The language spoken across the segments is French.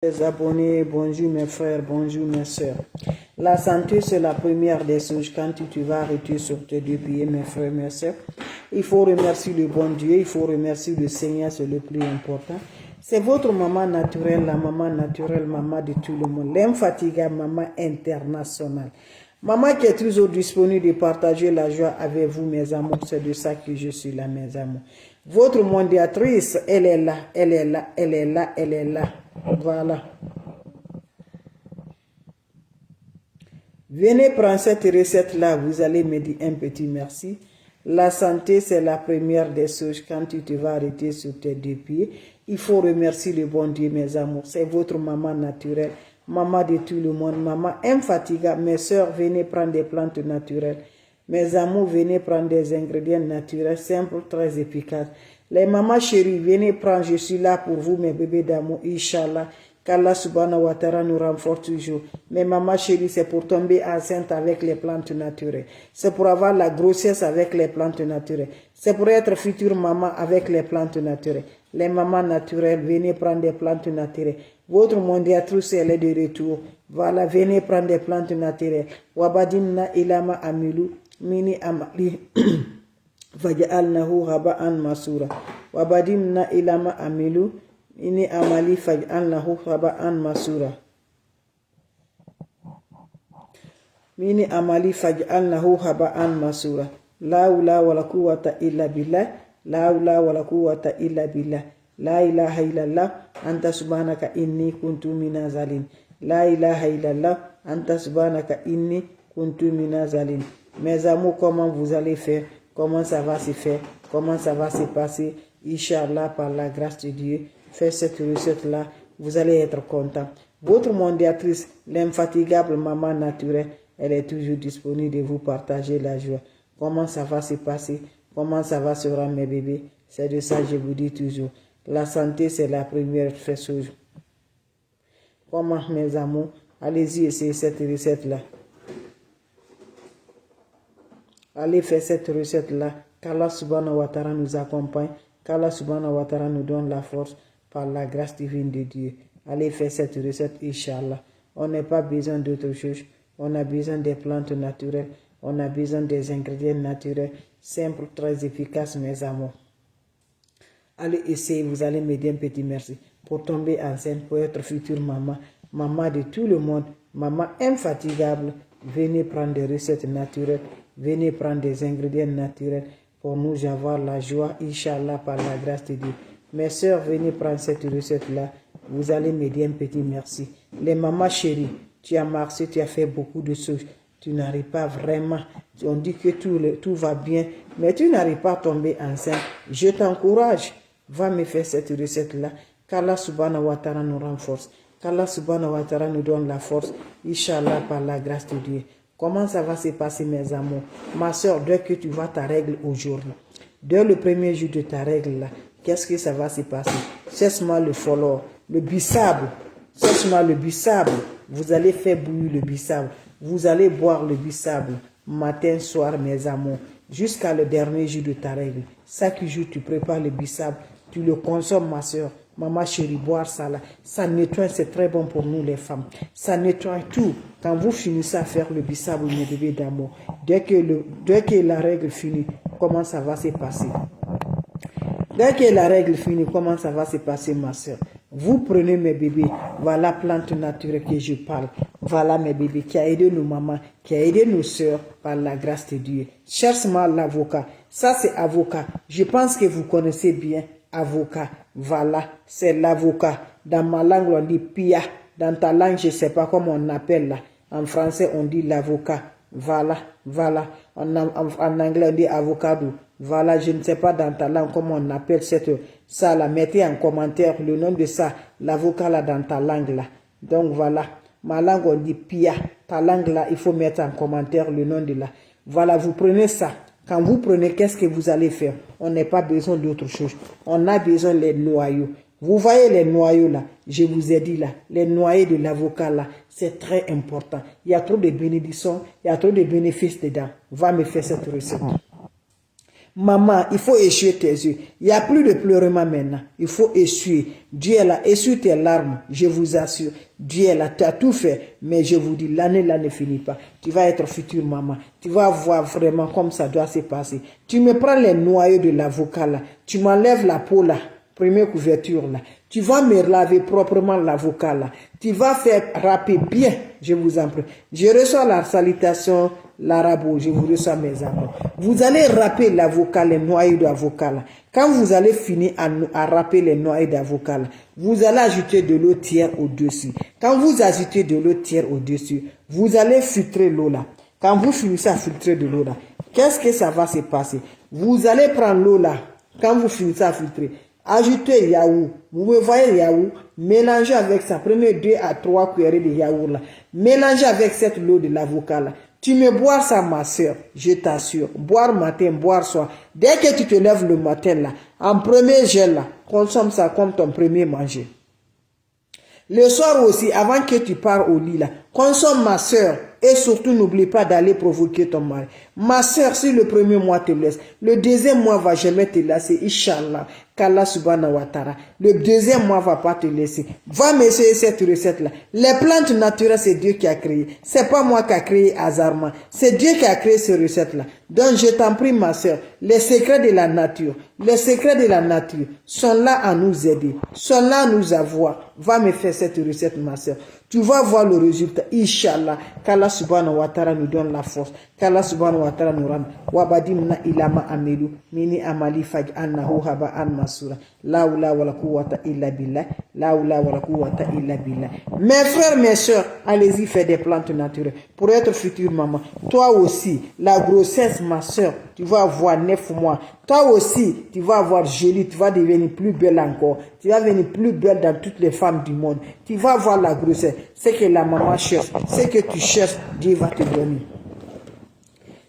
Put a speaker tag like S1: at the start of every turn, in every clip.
S1: Les abonnés, bonjour mes frères, bonjour mes soeurs. La santé, c'est la première des choses. Quand tu vas arrêter sur tes deux pieds, mes frères, mes soeurs, il faut remercier le bon Dieu, il faut remercier le Seigneur, c'est le plus important. C'est votre maman naturelle, la maman naturelle, maman de tout le monde. L'infatigable maman internationale. Maman qui est toujours disponible de partager la joie avec vous, mes amours. C'est de ça que je suis là, mes amours. Votre mondiatrice, elle est là, elle est là, elle est là, elle est là. Voilà. Venez prendre cette recette-là, vous allez me dire un petit merci. La santé, c'est la première des choses. Quand tu te vas arrêter sur tes deux pieds, il faut remercier le bon Dieu, mes amours. C'est votre maman naturelle, maman de tout le monde, maman infatigable. Mes soeurs, venez prendre des plantes naturelles. Mes amours, venez prendre des ingrédients naturels, simples, très efficaces. Les mamans chéries, venez prendre, je suis là pour vous, mes bébés d'amour, Inch'Allah. Qu'Allah subhanahu wa ta'ala nous renforce toujours. Mais maman chérie, c'est pour tomber enceinte avec les plantes naturelles. C'est pour avoir la grossesse avec les plantes naturelles. C'est pour être future maman avec les plantes naturelles. Les mamans naturelles, venez prendre des plantes naturelles. Votre mondiatrice, elle est de retour. Voilà, venez prendre des plantes naturelles. Wabadimna ilama amilu, mini amali. Faj'alnahu haba'an masura. Wabadimna ilama amilu. Ini amali faj'alnahu haba'an masura. Mini amali faj'alnahu haba'an masura. La hawla wala quwwata illa billah. La hawla wala quwwata illa billah. La ilaha illallah. Anta subhanaka inni kuntu minaz zalimin. La ilaha illallah. Anta subhanaka inni kuntu minaz zalimin. Mes amours, comment vous allez faire? Comment ça va se faire? Comment ça va se passer? Inch'Allah, par la grâce de Dieu. Faites cette recette-là, vous allez être content. Votre mondiatrice, l'infatigable maman naturelle, elle est toujours disponible de vous partager la joie. Comment ça va se passer? Comment ça va se rendre, mes bébés? C'est de ça que je vous dis toujours. La santé, c'est la première chose. Comment, mes amours? Allez-y essayer cette recette-là. Allez faire cette recette-là. Qu'Allah subhanahu wa ta'ala nous accompagne. Qu'Allah subhanahu wa ta'ala nous donne la force par la grâce divine de Dieu. Allez faire cette recette, Inch'Allah. On n'a pas besoin d'autre chose. On a besoin des plantes naturelles. On a besoin des ingrédients naturels, simples, très efficaces, mes amours. Allez essayer, vous allez me dire un petit merci. Pour tomber enceinte, pour être future maman, maman de tout le monde, maman infatigable. Venez prendre des recettes naturelles. Venez prendre des ingrédients naturels pour nous avoir la joie, Inch'Allah, par la grâce de Dieu. Mes soeurs, venez prendre cette recette-là. Vous allez me dire un petit merci. Les mamans chéries, tu as marché, tu as fait beaucoup de choses. Tu n'arrives pas vraiment. On dit que tout va bien, mais tu n'arrives pas à tomber enceinte. Je t'encourage. Va me faire cette recette-là. Qu'Allah subhanahu wa ta'ala nous renforce. Qu'Allah subhanahu wa ta'ala nous donne la force, Inch'Allah, par la grâce de Dieu. Comment ça va se passer, mes amours? Ma soeur, dès que tu vas ta règle aujourd'hui, dès le premier jour de ta règle là, qu'est-ce que ça va se passer? Cesse-moi le follow, le bissable. Cesse-moi le bissable. Vous allez faire bouillir le bissable. Vous allez boire le bissable matin, soir, mes amours, jusqu'à le dernier jour de ta règle. Chaque jour, tu prépares le bissable, tu le consommes, ma soeur. Maman chérie, boire ça là, ça nettoie, c'est très bon pour nous les femmes. Ça nettoie tout. Quand vous finissez à faire le bissable, mes bébés d'amour, dès que la règle finit, comment ça va se passer? Dès que la règle finit, comment ça va se passer, ma soeur? Vous prenez mes bébés, voilà plante naturelle que je parle. Voilà mes bébés qui a aidé nos mamans, qui a aidé nos soeurs par la grâce de Dieu. Cherche-moi l'avocat. Ça, c'est avocat. Je pense que vous connaissez bien avocat. Voilà, c'est l'avocat. Dans ma langue, on dit pia. Dans ta langue, je ne sais pas comment on appelle là. En français, on dit l'avocat. Voilà, voilà. En anglais, on dit avocado. Voilà, je ne sais pas dans ta langue comment on appelle ça là. Mettez en commentaire le nom de ça, l'avocat là dans ta langue là. Donc voilà, ma langue on dit pia. Ta langue là, il faut mettre en commentaire le nom de là. Voilà, vous prenez ça. Quand vous prenez, qu'est-ce que vous allez faire? On n'a pas besoin d'autre chose. On a besoin des noyaux. Vous voyez les noyaux là, je vous ai dit là, les noyaux de l'avocat là, c'est très important. Il y a trop de bénédictions, il y a trop de bénéfices dedans. Va me faire cette recette. Maman, il faut essuyer tes yeux. Il n'y a plus de pleurement maintenant. Il faut essuyer. Dieu est là. Essuie tes larmes. Je vous assure. Dieu est là. Tu as tout fait. Mais je vous dis, l'année là ne finit pas. Tu vas être future maman. Tu vas voir vraiment comme ça doit se passer. Tu me prends les noyaux de l'avocat là. Tu m'enlèves la peau là. Première couverture là. Tu vas me laver proprement l'avocat là. Tu vas faire râper bien. Je vous en prie. Je reçois la salutation, l'arabo. Je vous reçois mes amis. Vous allez râper l'avocat, les noyaux d'avocat là. Quand vous allez finir à râper les noyaux d'avocat là, vous allez ajouter de l'eau tiers au-dessus. Quand vous ajoutez de l'eau tiers au-dessus, vous allez filtrer l'eau là. Quand vous finissez à filtrer de l'eau là, qu'est-ce que ça va se passer? Vous allez prendre l'eau là. Quand vous finissez à filtrer, ajoutez yaourt. Vous me voyez yaourt? Mélangez avec ça. Prenez 2 à 3 cuillerées de yaourt là. Mélangez avec cette eau de l'avocat là. Tu me bois ça, ma soeur, je t'assure. Boire matin, boire soir. Dès que tu te lèves le matin là, en premier gel là, consomme ça comme ton premier manger. Le soir aussi, avant que tu pars au lit là, consomme ma soeur. Et surtout, n'oublie pas d'aller provoquer ton mari. Ma soeur, si le premier mois te laisse, le deuxième mois va jamais te laisser, Inch'Allah. Qu'Allah subhanahu wa ta'ala. Le deuxième mois va pas te laisser. Va m'essayer cette recette-là. Les plantes naturelles, c'est Dieu qui a créé. C'est pas moi qui a créé hasardement. C'est Dieu qui a créé ces recettes-là. Donc, je t'en prie, ma soeur, les secrets de la nature, les secrets de la nature sont là à nous aider, sont là à nous avoir. Va me faire cette recette, ma soeur. Tu vas voir le résultat, Inch'Allah. Qu'Allah subhanahu wa ta'ala nous donne la force. Qu'Allah subhanahu wa ta'ala nous rende. Wabadimna ilama amelu. Mini amali faj annahu haba an masura. La oula wa la quwwata illa billah. La oula wa la quwwata illa billah. Mes frères, mes soeurs, allez-y faire des plantes naturelles. Pour être future maman. Toi aussi, la grossesse, ma soeur, tu vas avoir 9 mois. Toi aussi, tu vas avoir jolie, tu vas devenir plus belle encore. Tu vas devenir plus belle dans toutes les femmes du monde. Tu vas avoir la grossesse. C'est que la maman cherche. C'est que tu cherches, Dieu va te donner.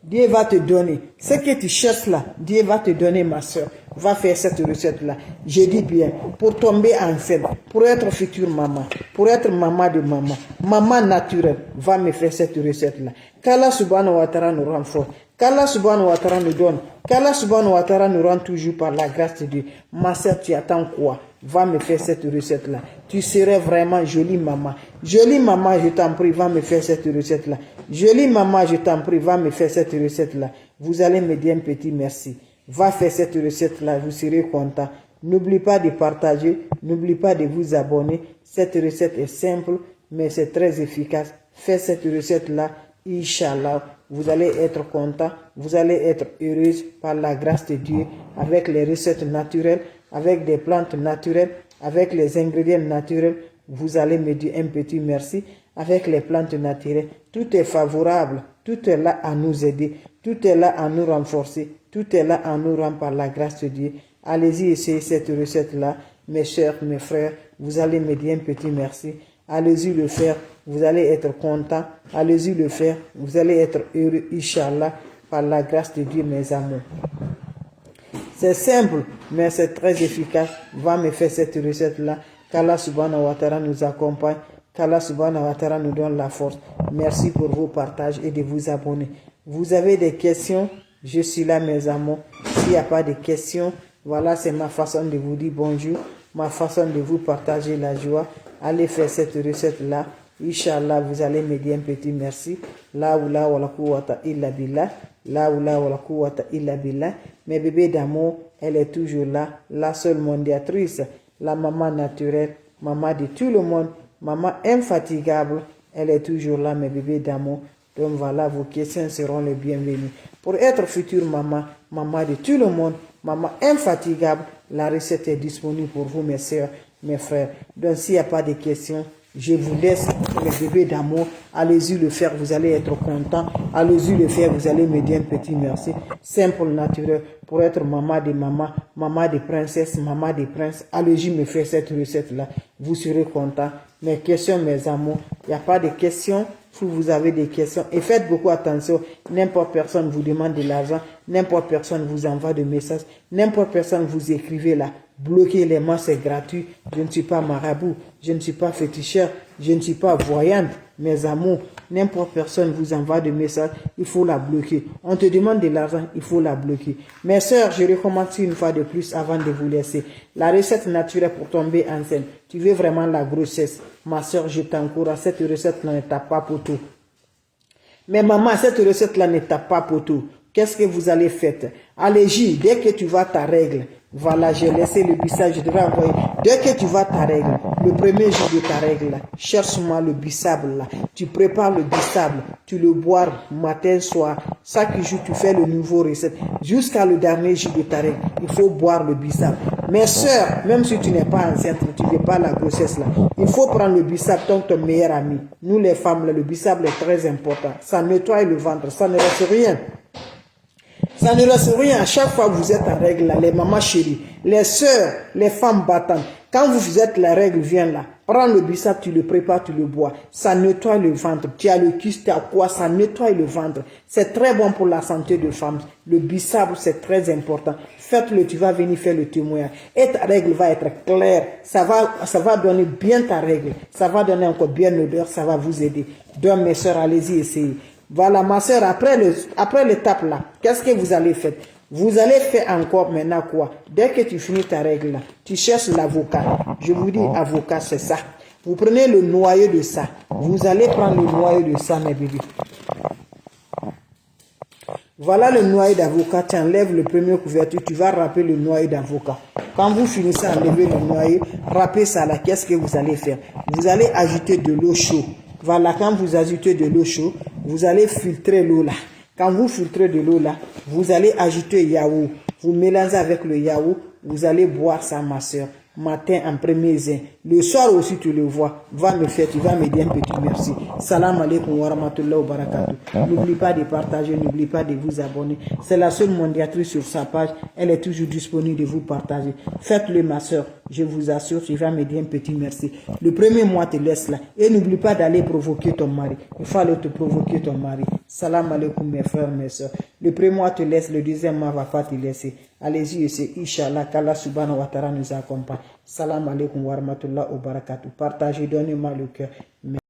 S1: Dieu va te donner. Ce que tu cherches là, Dieu va te donner, ma soeur. Va faire cette recette-là. Je dis bien, pour tomber enceinte, pour être future maman, pour être maman de maman, maman naturelle, va me faire cette recette-là. Qu'Allah subhanahu wa ta'ala nous renforce. Qu'Allah subhanahu wa ta'ala nous donne. Qu'Allah subhanahu wa ta'ala nous rend toujours par la grâce de Dieu. Ma soeur, tu attends quoi? Va me faire cette recette-là. Tu serais vraiment jolie maman. Jolie maman, je t'en prie, va me faire cette recette-là. Jolie maman, je t'en prie, va me faire cette recette-là. Vous allez me dire un petit merci. Va faire cette recette-là, vous serez content. N'oublie pas de partager, n'oublie pas de vous abonner. Cette recette est simple, mais c'est très efficace. Fais cette recette-là, Inch'Allah. Vous allez être content, vous allez être heureuse par la grâce de Dieu, avec les recettes naturelles, avec des plantes naturelles, avec les ingrédients naturels. Vous allez me dire un petit merci. Avec les plantes naturelles, tout est favorable, tout est là à nous aider, tout est là à nous renforcer, tout est là à nous rendre par la grâce de Dieu. Allez-y essayer cette recette-là, mes chers, mes frères, vous allez me dire un petit merci. Allez-y le faire, vous allez être content. Allez-y le faire, vous allez être heureux, Inch'Allah, par la grâce de Dieu, mes amours. C'est simple, mais c'est très efficace. Va me faire cette recette-là. Qu'Allah subhanahu wa ta'ala nous accompagne. Qu'Allah subhanahu wa ta'ala nous donne la force. Merci pour vos partages et de vous abonner. Vous avez des questions? Je suis là, mes amours. S'il n'y a pas de questions, voilà, c'est ma façon de vous dire bonjour, ma façon de vous partager la joie. Allez faire cette recette-là. Inch'Allah, vous allez me dire un petit merci. La oula wa la quwwata illa billah. La oula wa la quwwata illa billah. Mes bébés d'amour, elle est toujours là. La seule mondiatrice. La maman naturelle. Maman de tout le monde. Maman infatigable. Elle est toujours là, mes bébés d'amour. Donc voilà, vos questions seront les bienvenues. Pour être future maman, maman de tout le monde, maman infatigable, la recette est disponible pour vous, mes soeurs, mes frères. Donc s'il n'y a pas de questions, je vous laisse, mes bébés d'amour. Allez-y le faire, vous allez être content. Allez-y le faire, vous allez me dire un petit merci. Simple, naturel, pour être maman de maman, maman de princesse, maman de prince. Allez-y me faire cette recette-là. Vous serez content. Mes questions, mes amours, il n'y a pas de questions. Si vous avez des questions, et faites beaucoup attention, n'importe personne vous demande de l'argent, n'importe personne vous envoie des messages, n'importe personne vous écrivez là, bloquez les mains, c'est gratuit. Je ne suis pas marabout, je ne suis pas féticheur, je ne suis pas voyante, Mes amours, n'importe personne vous envoie des messages, il faut la bloquer. On te demande de l'argent, il faut la bloquer. Mes sœurs, je recommande une fois de plus avant de vous laisser. La recette naturelle pour tomber enceinte. Tu veux vraiment la grossesse. Ma sœur, je t'encourage. Cette recette-là ne tape pas pour tout. Mais maman, cette recette-là ne tape pas pour tout. Qu'est-ce que vous allez faire? Allez-y, dès que tu vas ta règle. Voilà, j'ai laissé le bissap, je devrais envoyer. Dès que tu vas ta règle, le premier jour de ta règle, cherche-moi le bissap là. Tu prépares le bissap, tu le bois matin, soir. Chaque jour, tu fais le nouveau recette. Jusqu'à le dernier jour de ta règle, il faut boire le bissap. Mes soeurs, même si tu n'es pas enceinte, tu ne veux pas la grossesse là, il faut prendre le bissap, ton meilleur ami. Nous les femmes, là, le bissap est très important. Ça nettoie le ventre, ça ne reste rien. Ça ne reste rien. À chaque fois que vous êtes en règle, là, les mamans chéries, les sœurs, les femmes battantes, quand vous êtes la règle, viens là. Prends le bissap, tu le prépares, tu le bois. Ça nettoie le ventre. Tu as le kyste, tu as quoi? Ça nettoie le ventre. C'est très bon pour la santé de femme. Le bissap, c'est très important. Faites-le, tu vas venir faire le témoignage. Et ta règle va être claire. Ça va donner bien ta règle. Ça va donner encore bien l'odeur. Ça va vous aider. Donc, mes sœurs, allez-y, essayez. Voilà, ma soeur, après l'étape là, qu'est-ce que vous allez faire? Vous allez faire encore maintenant quoi? Dès que tu finis ta règle là, tu cherches l'avocat. Je vous dis, avocat, c'est ça. Vous prenez le noyau de ça. Vous allez prendre le noyau de ça, mes bébés. Voilà le noyau d'avocat. Tu enlèves le premier couverture, tu vas râper le noyau d'avocat. Quand vous finissez à enlever le noyau, râpez ça là. Qu'est-ce que vous allez faire? Vous allez ajouter de l'eau chaude. Voilà, quand vous ajoutez de l'eau chaude, vous allez filtrer l'eau là. Quand vous filtrez de l'eau là, vous allez ajouter yaourt. Vous mélangez avec le yaourt, vous allez boire ça, ma soeur. Matin en premier zin. Le soir aussi, tu le vois. Va me faire, tu vas me dire un petit merci. Salam alaikum wa rahmatullahi wa barakatuh. N'oublie pas de partager, n'oublie pas de vous abonner. C'est la seule mondiatrice sur sa page. Elle est toujours disponible de vous partager. Faites-le, ma soeur. Je vous assure, tu vas me dire un petit merci. Le premier mois te laisse là. Et n'oublie pas d'aller provoquer ton mari. Il faut aller te provoquer ton mari. Salam alaikum, mes frères, mes soeurs. Le premier mois te laisse, le deuxième mois va pas te laisser. Allez-y, c'est Inch'Allah, qu'Allah subhanahu wa ta'ala nous accompagne. Salam alaikum wa rahmatullahi wa barakatuh. Partagez, donnez-moi le cœur.